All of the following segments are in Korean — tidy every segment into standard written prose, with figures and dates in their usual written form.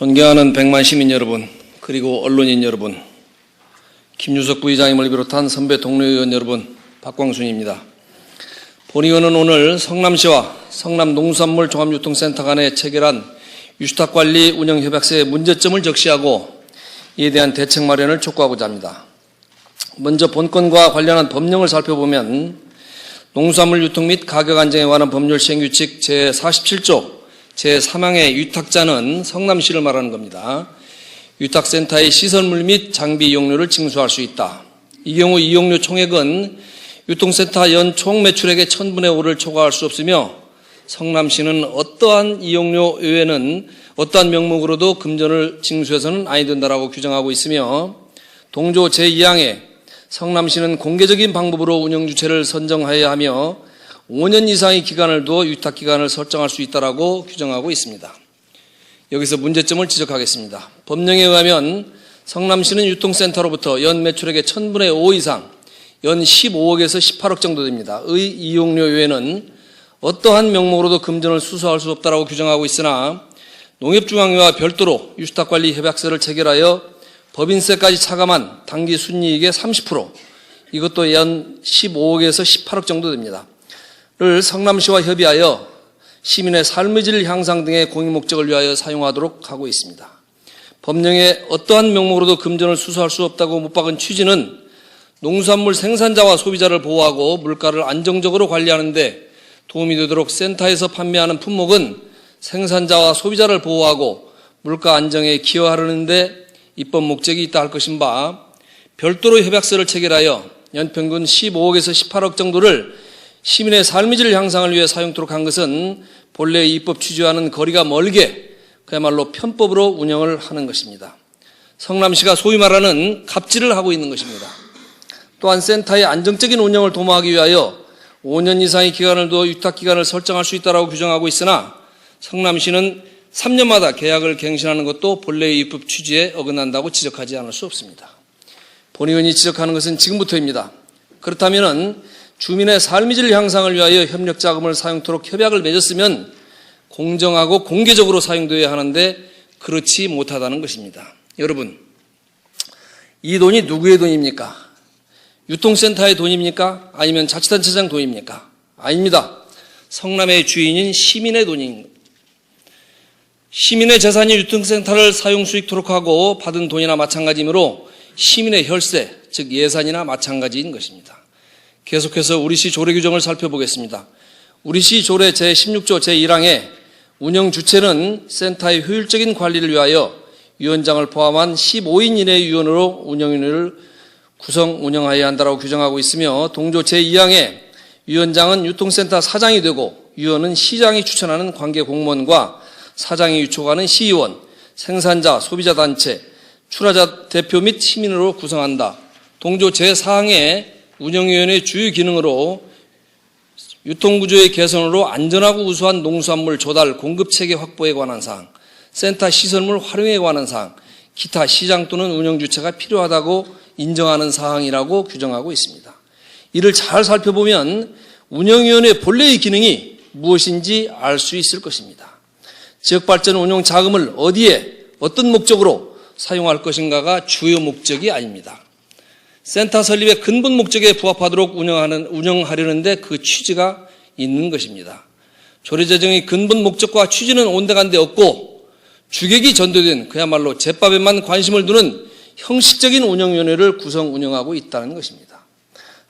존경하는 백만 시민 여러분, 그리고 언론인 여러분, 김유석 부의장님을 비롯한 선배 동료 의원 여러분, 박광순입니다. 본의원은 오늘 성남시와 성남농수산물 종합유통센터 간에 체결한 유탁관리 운영협약서의 문제점을 적시하고 이에 대한 대책 마련을 촉구하고자 합니다. 먼저 본건과 관련한 법령을 살펴보면 농수산물 유통 및 가격 안정에 관한 법률 시행규칙 제47조 제3항의 유탁자는 성남시를 말하는 겁니다. 유탁센터의 시설물 및 장비 이용료를 징수할 수 있다. 이 경우 이용료 총액은 유통센터 연 총 매출액의 1000분의 5를 초과할 수 없으며 성남시는 어떠한 이용료 외에는 어떠한 명목으로도 금전을 징수해서는 아니 된다라고 규정하고 있으며 동조 제2항에 성남시는 공개적인 방법으로 운영주체를 선정하여야 하며 5년 이상의 기간을 두어 유탁기간을 설정할 수 있다라고 규정하고 있습니다. 여기서 문제점을 지적하겠습니다. 법령에 의하면 성남시는 유통센터로부터 연 매출액의 1000분의 5 이상 연 15억에서 18억 정도 됩니다. 의 이용료 외에는 어떠한 명목으로도 금전을 수수할 수 없다라고 규정하고 있으나 농협중앙회와 별도로 유탁관리 협약서를 체결하여 법인세까지 차감한 당기 순이익의 30%, 이것도 연 15억에서 18억 정도 됩니다. 를 성남시와 협의하여 시민의 삶의 질 향상 등의 공익 목적을 위하여 사용하도록 하고 있습니다. 법령에 어떠한 명목으로도 금전을 수수할 수 없다고 못 박은 취지는 농수산물 생산자와 소비자를 보호하고 물가를 안정적으로 관리하는 데 도움이 되도록 센터에서 판매하는 품목은 생산자와 소비자를 보호하고 물가 안정에 기여하려는 데 입법 목적이 있다 할 것인 바 별도로 협약서를 체결하여 연평균 15억에서 18억 정도를 시민의 삶의 질 향상을 위해 사용토록 한 것은 본래의 입법 취지와는 거리가 멀게 그야말로 편법으로 운영을 하는 것입니다. 성남시가 소위 말하는 갑질을 하고 있는 것입니다. 또한 센터의 안정적인 운영을 도모하기 위하여 5년 이상의 기간을 두어 유탁기간을 설정할 수 있다고 규정하고 있으나 성남시는 3년마다 계약을 갱신하는 것도 본래의 입법 취지에 어긋난다고 지적하지 않을 수 없습니다. 본의원이 지적하는 것은 지금부터입니다. 그렇다면 주민의 삶의 질 향상을 위하여 협력자금을 사용토록 협약을 맺었으면 공정하고 공개적으로 사용되어야 하는데 그렇지 못하다는 것입니다. 여러분, 이 돈이 누구의 돈입니까? 유통센터의 돈입니까? 아니면 자치단체장 돈입니까? 아닙니다. 성남의 주인인 시민의 돈입니다. 시민의 재산이 유통센터를 사용 수익토록 하고 받은 돈이나 마찬가지이므로 시민의 혈세, 즉 예산이나 마찬가지인 것입니다. 계속해서 우리시 조례 규정을 살펴보겠습니다. 우리시 조례 제16조 제1항에 운영 주체는 센터의 효율적인 관리를 위하여 위원장을 포함한 15인 이내의 위원으로 운영위원회를 구성 운영하여야 한다고 규정하고 있으며 동조 제2항에 위원장은 유통센터 사장이 되고 위원은 시장이 추천하는 관계 공무원과 사장이 위촉하는 시의원, 생산자, 소비자단체, 출하자 대표 및 시민으로 구성한다. 동조 제4항에 운영위원회의 주요 기능으로 유통구조의 개선으로 안전하고 우수한 농수산물 조달, 공급체계 확보에 관한 사항, 센터 시설물 활용에 관한 사항, 기타 시장 또는 운영주체가 필요하다고 인정하는 사항이라고 규정하고 있습니다. 이를 잘 살펴보면 운영위원회의 본래의 기능이 무엇인지 알 수 있을 것입니다. 지역발전 운용 자금을 어디에 어떤 목적으로 사용할 것인가가 주요 목적이 아닙니다. 센터 설립의 근본 목적에 부합하도록 운영하려는데 그 취지가 있는 것입니다. 조례 제정의 근본 목적과 취지는 온데간데 없고 주객이 전도된 그야말로 제밥에만 관심을 두는 형식적인 운영위원회를 구성 운영하고 있다는 것입니다.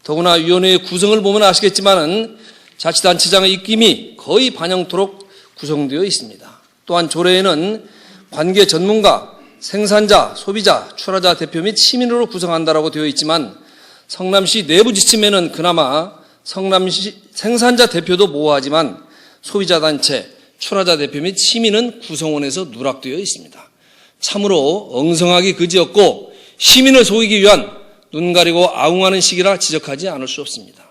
더구나 위원회의 구성을 보면 아시겠지만 자치단체장의 입김이 거의 반영토록 구성되어 있습니다. 또한 조례에는 관계 전문가, 생산자, 소비자, 출하자 대표 및 시민으로 구성한다라고 되어 있지만 성남시 내부 지침에는 그나마 성남시 생산자 대표도 모호하지만 소비자단체, 출하자 대표 및 시민은 구성원에서 누락되어 있습니다. 참으로 엉성하기 그지없고 시민을 속이기 위한 눈 가리고 아웅하는 시기라 지적하지 않을 수 없습니다.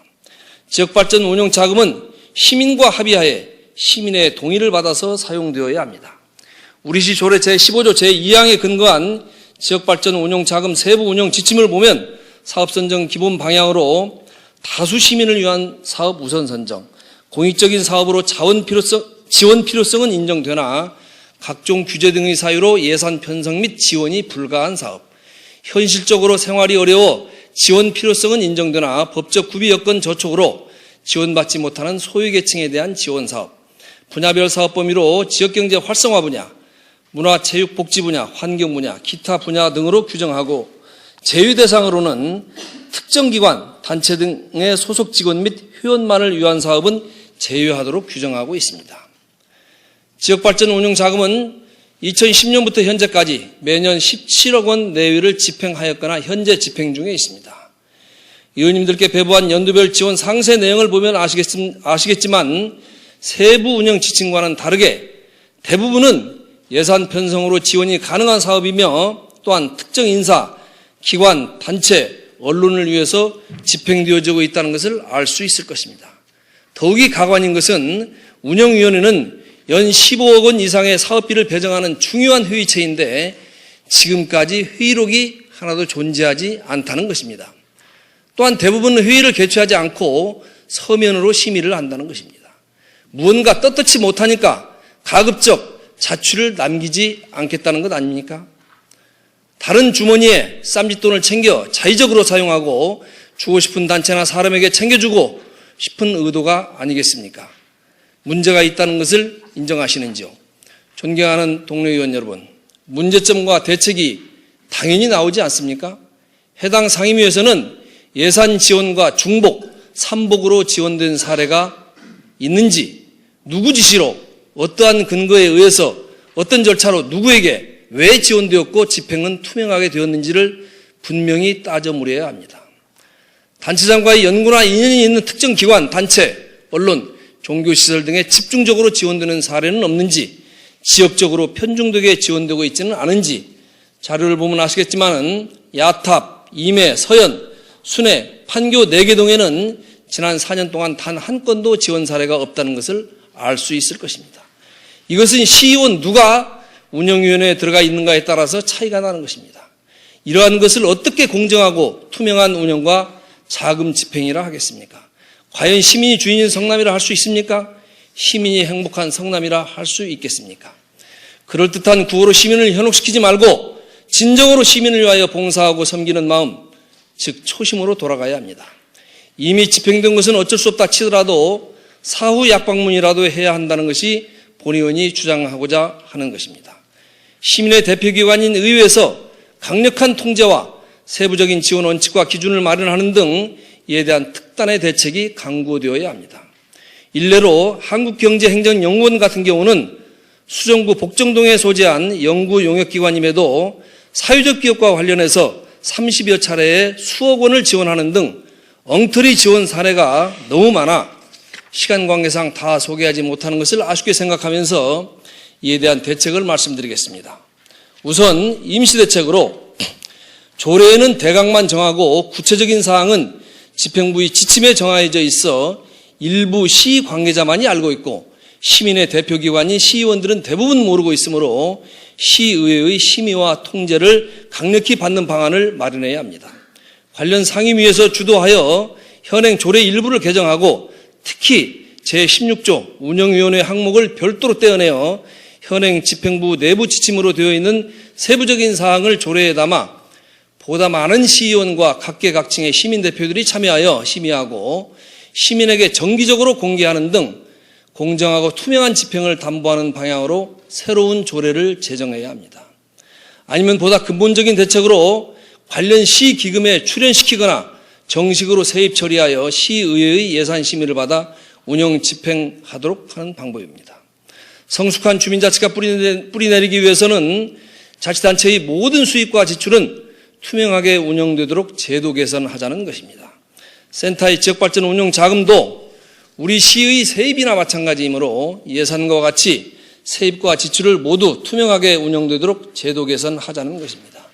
지역발전 운용 자금은 시민과 합의하에 시민의 동의를 받아서 사용되어야 합니다. 우리시 조례 제15조 제2항에 근거한 지역발전 운용 자금 세부 운영 지침을 보면 사업 선정 기본 방향으로 다수 시민을 위한 사업 우선 선정, 공익적인 사업으로 지원 필요성은 인정되나 각종 규제 등의 사유로 예산 편성 및 지원이 불가한 사업, 현실적으로 생활이 어려워 지원 필요성은 인정되나 법적 구비 여건 저촉으로 지원받지 못하는 소외계층에 대한 지원 사업, 분야별 사업 범위로 지역경제 활성화 분야, 문화체육복지 분야, 환경 분야, 기타 분야 등으로 규정하고 제휴 대상으로는 특정 기관, 단체 등의 소속 직원 및 회원만을 위한 사업은 제외하도록 규정하고 있습니다. 지역발전 운영자금은 2010년부터 현재까지 매년 17억 원 내외를 집행하였거나 현재 집행 중에 있습니다. 의원님들께 배부한 연도별 지원 상세 내용을 보면 아시겠지만 세부 운영 지침과는 다르게 대부분은 예산 편성으로 지원이 가능한 사업이며 또한 특정 인사, 기관, 단체, 언론을 위해서 집행되어지고 있다는 것을 알 수 있을 것입니다. 더욱이 가관인 것은 운영위원회는 연 15억 원 이상의 사업비를 배정하는 중요한 회의체인데 지금까지 회의록이 하나도 존재하지 않다는 것입니다. 또한 대부분 회의를 개최하지 않고 서면으로 심의를 한다는 것입니다. 무언가 떳떳이 못하니까 가급적 자취를 남기지 않겠다는 것 아닙니까? 다른 주머니에 쌈짓돈을 챙겨 자의적으로 사용하고 주고 싶은 단체나 사람에게 챙겨주고 싶은 의도가 아니겠습니까? 문제가 있다는 것을 인정하시는지요? 존경하는 동료 의원 여러분, 문제점과 대책이 당연히 나오지 않습니까? 해당 상임위에서는 예산 지원과 중복, 삼복으로 지원된 사례가 있는지, 누구 지시로, 어떠한 근거에 의해서, 어떤 절차로 누구에게 왜 지원되었고 집행은 투명하게 되었는지를 분명히 따져 물어야 합니다. 단체장과의 연구나 인연이 있는 특정 기관, 단체, 언론, 종교시설 등에 집중적으로 지원되는 사례는 없는지, 지역적으로 편중되게 지원되고 있지는 않은지 자료를 보면 아시겠지만 야탑, 임해, 서현, 순회, 판교 4개 동에는 지난 4년 동안 단 한 건도 지원 사례가 없다는 것을 알 수 있을 것입니다. 이것은 시의원 누가 운영위원회에 들어가 있는가에 따라서 차이가 나는 것입니다. 이러한 것을 어떻게 공정하고 투명한 운영과 자금 집행이라 하겠습니까? 과연 시민이 주인인 성남이라 할 수 있습니까? 시민이 행복한 성남이라 할 수 있겠습니까? 그럴듯한 구호로 시민을 현혹시키지 말고 진정으로 시민을 위하여 봉사하고 섬기는 마음, 즉 초심으로 돌아가야 합니다. 이미 집행된 것은 어쩔 수 없다 치더라도 사후 약방문이라도 해야 한다는 것이 본 의원이 주장하고자 하는 것입니다. 시민의 대표기관인 의회에서 강력한 통제와 세부적인 지원 원칙과 기준을 마련하는 등 이에 대한 특단의 대책이 강구되어야 합니다. 일례로 한국경제행정연구원 같은 경우는 수정구 복정동에 소재한 연구 용역기관임에도 사회적 기업과 관련해서 30여 차례의 수억 원을 지원하는 등 엉터리 지원 사례가 너무 많아 시간 관계상 다 소개하지 못하는 것을 아쉽게 생각하면서 이에 대한 대책을 말씀드리겠습니다. 우선 임시대책으로 조례에는 대강만 정하고 구체적인 사항은 집행부의 지침에 정해져 있어 일부 시 관계자만이 알고 있고 시민의 대표기관인 시의원들은 대부분 모르고 있으므로 시의회의 심의와 통제를 강력히 받는 방안을 마련해야 합니다. 관련 상임위에서 주도하여 현행 조례 일부를 개정하고 특히 제16조 운영위원회 항목을 별도로 떼어내어 현행 집행부 내부 지침으로 되어 있는 세부적인 사항을 조례에 담아 보다 많은 시의원과 각계각층의 시민대표들이 참여하여 심의하고 시민에게 정기적으로 공개하는 등 공정하고 투명한 집행을 담보하는 방향으로 새로운 조례를 제정해야 합니다. 아니면 보다 근본적인 대책으로 관련 시기금에 출연시키거나 정식으로 세입 처리하여 시의회의 예산 심의를 받아 운영 집행하도록 하는 방법입니다. 성숙한 주민자치가 뿌리내리기 위해서는 자치단체의 모든 수입과 지출은 투명하게 운영되도록 제도 개선하자는 것입니다. 센터의 지역발전 운영 자금도 우리 시의 세입이나 마찬가지이므로 예산과 같이 세입과 지출을 모두 투명하게 운영되도록 제도 개선하자는 것입니다.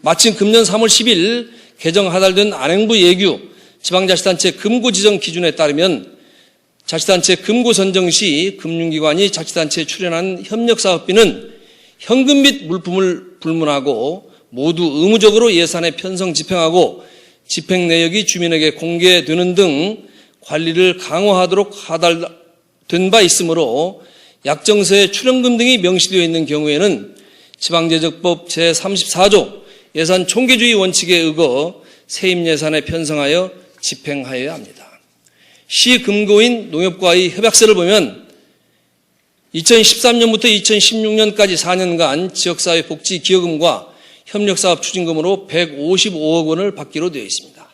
마침 금년 3월 10일 개정 하달된 안행부 예규 지방자치단체 금고 지정 기준에 따르면 자치단체 금고 선정 시 금융기관이 자치단체에 출연한 협력사업비는 현금 및 물품을 불문하고 모두 의무적으로 예산에 편성 집행하고 집행 내역이 주민에게 공개되는 등 관리를 강화하도록 하달된 바 있으므로 약정서에 출연금 등이 명시되어 있는 경우에는 지방재정법 제34조 예산 총계주의 원칙에 의거 세입 예산에 편성하여 집행하여야 합니다. 시 금고인 농협과의 협약서를 보면 2013년부터 2016년까지 4년간 지역사회 복지 기여금과 협력사업 추진금으로 155억 원을 받기로 되어 있습니다.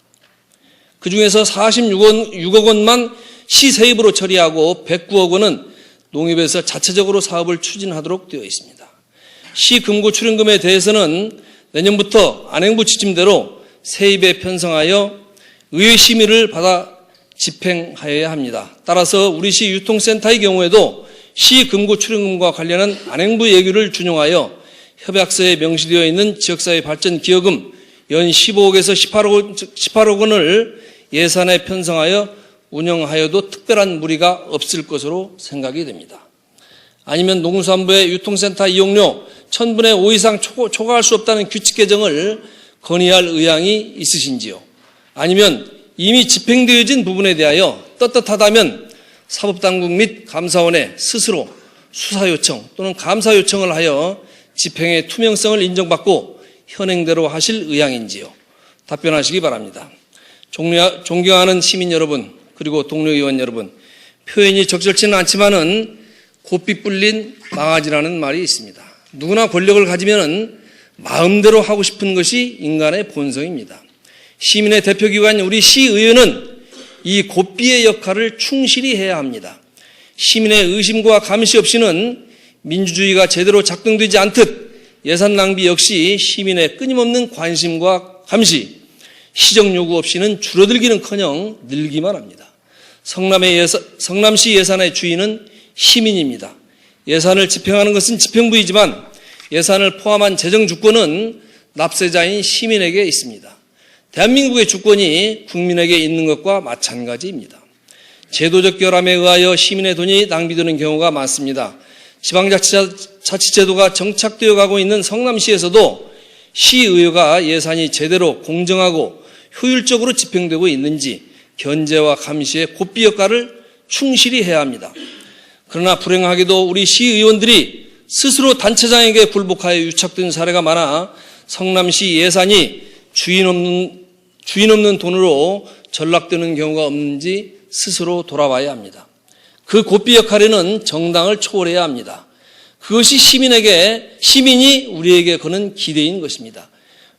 그중에서 46억 원만 시 세입으로 처리하고 109억 원은 농협에서 자체적으로 사업을 추진하도록 되어 있습니다. 시 금고 출연금에 대해서는 내년부터 안행부 지침대로 세입에 편성하여 의회 심의를 받아 집행하여야 합니다. 따라서 우리 시 유통센터의 경우에도 시 금고 출연금과 관련한 안행부 예규를 준용하여 협약서에 명시되어 있는 지역사회 발전 기여금 연 15억에서 18억 원을 예산에 편성하여 운영하여도 특별한 무리가 없을 것으로 생각이 됩니다. 아니면 농수산부의 유통센터 이용료 1000분의 5 이상 초과할 수 없다는 규칙 개정을 건의할 의향이 있으신지요? 아니면 이미 집행되어진 부분에 대하여 떳떳하다면 사법당국 및 감사원에 스스로 수사 요청 또는 감사 요청을 하여 집행의 투명성을 인정받고 현행대로 하실 의향인지요? 답변하시기 바랍니다. 존경하는 시민 여러분, 그리고 동료 의원 여러분, 표현이 적절치는 않지만은 곱비 뿔린 망아지라는 말이 있습니다. 누구나 권력을 가지면 마음대로 하고 싶은 것이 인간의 본성입니다. 시민의 대표기관인 우리 시의회는 이 곱비의 역할을 충실히 해야 합니다. 시민의 의심과 감시 없이는 민주주의가 제대로 작동되지 않듯 예산 낭비 역시 시민의 끊임없는 관심과 감시, 시정 요구 없이는 줄어들기는커녕 늘기만 합니다. 성남시 예산의 주인은 시민입니다. 예산을 집행하는 것은 집행부이지만 예산을 포함한 재정 주권은 납세자인 시민에게 있습니다. 대한민국의 주권이 국민에게 있는 것과 마찬가지입니다. 제도적 결함에 의하여 시민의 돈이 낭비되는 경우가 많습니다. 지방자치제도가 정착되어 가고 있는 성남시에서도 시의회가 예산이 제대로 공정하고 효율적으로 집행되고 있는지 견제와 감시의 곱비 역할을 충실히 해야 합니다. 그러나 불행하게도 우리 시의원들이 스스로 단체장에게 굴복하여 유착된 사례가 많아 성남시 예산이 주인 없는 돈으로 전락되는 경우가 없는지 스스로 돌아봐야 합니다. 그 곱비 역할에는 정당을 초월해야 합니다. 그것이 시민이 우리에게 거는 기대인 것입니다.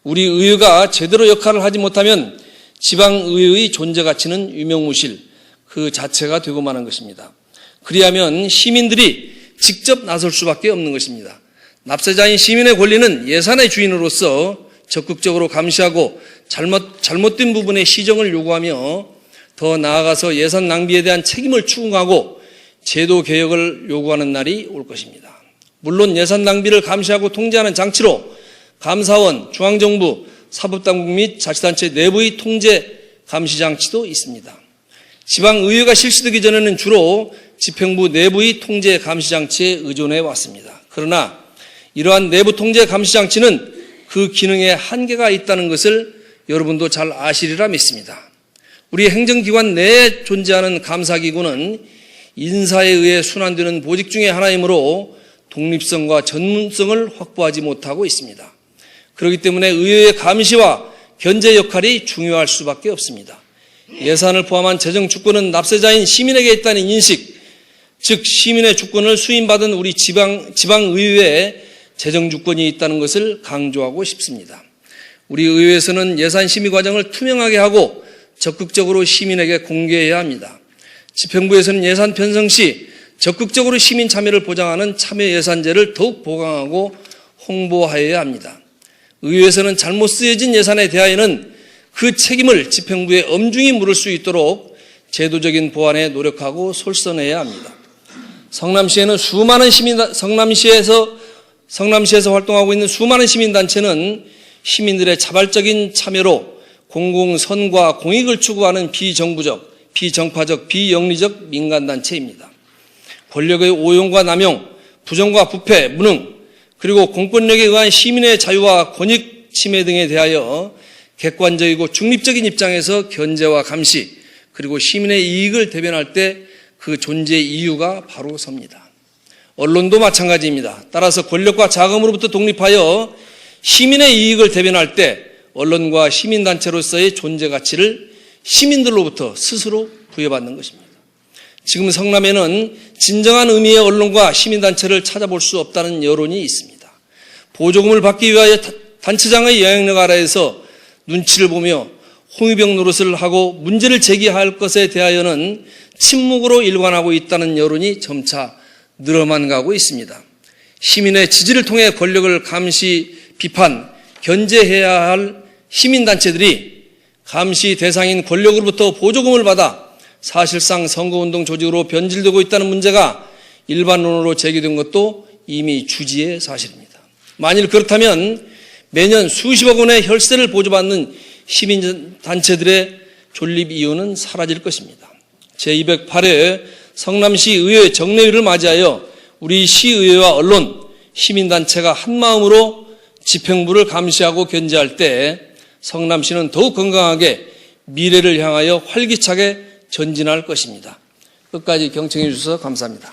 우리 의회가 제대로 역할을 하지 못하면 지방의회의 존재 가치는 유명무실 그 자체가 되고 마는 것입니다. 그리하면 시민들이 직접 나설 수밖에 없는 것입니다. 납세자인 시민의 권리는 예산의 주인으로서 적극적으로 감시하고 잘못된 부분의 시정을 요구하며 더 나아가서 예산 낭비에 대한 책임을 추궁하고 제도 개혁을 요구하는 날이 올 것입니다. 물론 예산 낭비를 감시하고 통제하는 장치로 감사원, 중앙정부, 사법당국 및 자치단체 내부의 통제 감시 장치도 있습니다. 지방의회가 실시되기 전에는 주로 집행부 내부의 통제 감시 장치에 의존해 왔습니다. 그러나 이러한 내부 통제 감시 장치는 그 기능에 한계가 있다는 것을 여러분도 잘 아시리라 믿습니다. 우리 행정기관 내에 존재하는 감사기구는 인사에 의해 순환되는 보직 중의 하나이므로 독립성과 전문성을 확보하지 못하고 있습니다. 그렇기 때문에 의회의 감시와 견제 역할이 중요할 수밖에 없습니다. 예산을 포함한 재정 주권은 납세자인 시민에게 있다는 인식, 즉 시민의 주권을 수임받은 우리 지방의회에 재정 주권이 있다는 것을 강조하고 싶습니다. 우리 의회에서는 예산 심의 과정을 투명하게 하고 적극적으로 시민에게 공개해야 합니다. 집행부에서는 예산 편성 시 적극적으로 시민 참여를 보장하는 참여 예산제를 더욱 보강하고 홍보하여야 합니다. 의회에서는 잘못 쓰여진 예산에 대하여는 그 책임을 집행부에 엄중히 물을 수 있도록 제도적인 보완에 노력하고 솔선해야 합니다. 성남시에는 성남시에서 활동하고 있는 수많은 시민단체는 시민들의 자발적인 참여로 공공선과 공익을 추구하는 비정부적, 비정파적, 비영리적 민간단체입니다. 권력의 오용과 남용, 부정과 부패, 무능, 그리고 공권력에 의한 시민의 자유와 권익 침해 등에 대하여 객관적이고 중립적인 입장에서 견제와 감시, 그리고 시민의 이익을 대변할 때 그 존재 이유가 바로 섭니다. 언론도 마찬가지입니다. 따라서 권력과 자금으로부터 독립하여 시민의 이익을 대변할 때 언론과 시민단체로서의 존재 가치를 시민들로부터 스스로 부여받는 것입니다. 지금 성남에는 진정한 의미의 언론과 시민단체를 찾아볼 수 없다는 여론이 있습니다. 보조금을 받기 위하여 단체장의 영향력 아래에서 눈치를 보며 홍위병 노릇을 하고 문제를 제기할 것에 대하여는 침묵으로 일관하고 있다는 여론이 점차 늘어만 가고 있습니다. 시민의 지지를 통해 권력을 감시, 비판, 견제해야 할 시민단체들이 감시 대상인 권력으로부터 보조금을 받아 사실상 선거운동 조직으로 변질되고 있다는 문제가 일반론으로 제기된 것도 이미 주지의 사실입니다. 만일 그렇다면 매년 수십억 원의 혈세를 보조받는 시민단체들의 존립 이유는 사라질 것입니다. 제208회 성남시 의회 정례위를 맞이하여 우리 시의회와 언론, 시민단체가 한마음으로 집행부를 감시하고 견제할 때 성남시는 더욱 건강하게 미래를 향하여 활기차게 전진할 것입니다. 끝까지 경청해 주셔서 감사합니다.